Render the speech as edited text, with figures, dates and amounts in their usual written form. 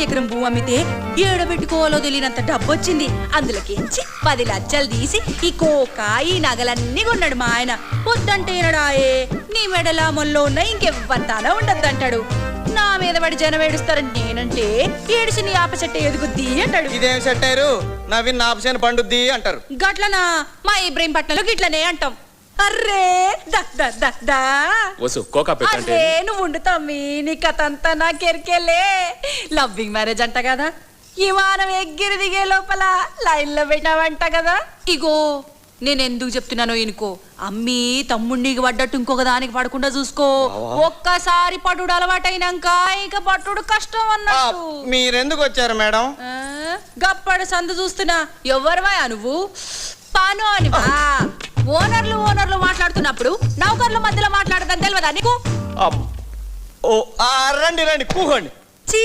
ఎకరం భూమి అమ్మితే ఏడబెట్టుకోవాలో తెలియనంత డబ్బు వచ్చింది. అందులోకించి 10 లక్షలు తీసి ఈ కోక ఈ నగలన్నీ కొన్నాడు మా ఆయన. వద్దంటేనడాయే నీ మెడలా మొల్లో ఉన్న ఇంకెవ్వంతానో ఉండద్దంటాడు. నా మీద పడి జనం ఏడుస్తారని నేనంటే ఏడిసి నీ ఆప చెట్టు ఎదుగుద్ది అంటాడు. ఇదేం సెట్ అయ్యారు? నవీన్ ఆపచేను పండుద్ది అంటారు. గట్లనా? మా ఇబ్రహీంపట్నంలో గిట్లనే అంటాం. అర్రే అర్రే నువ్వు ఉండు తమ్మి, నీ కథ అంతా నాకెరికెళ్ళే. లవ్వింగ్ మ్యారేజ్ అంట కదా, విమానం ఎగ్గిరి దిగే లోపల లైన్ లో పెట్టావంట కదా. ఇగో నేను ఎందుకు చెప్తున్నానో ఇనుకో, అమ్మి తమ్ముడికి పడ్డట్టు ఇంకొక దానికి పడకుండా చూసుకో. ఒక్కసారి పట్టుడు అలవాటైనాక ఇక పట్టుడు కష్టం అన్నట్టు. మీరెందుకు వచ్చారు మేడం? గప్పడు సందు చూస్తున్నా. ఎవరివా నువ్వు? పాను అనివా? ఓనర్లు మాట్లాడుతున్నప్పుడు నౌకర్ల మధ్యలో మాట్లాడదని తెలియదా నీకు? రండి రండి కూకోండి. చీ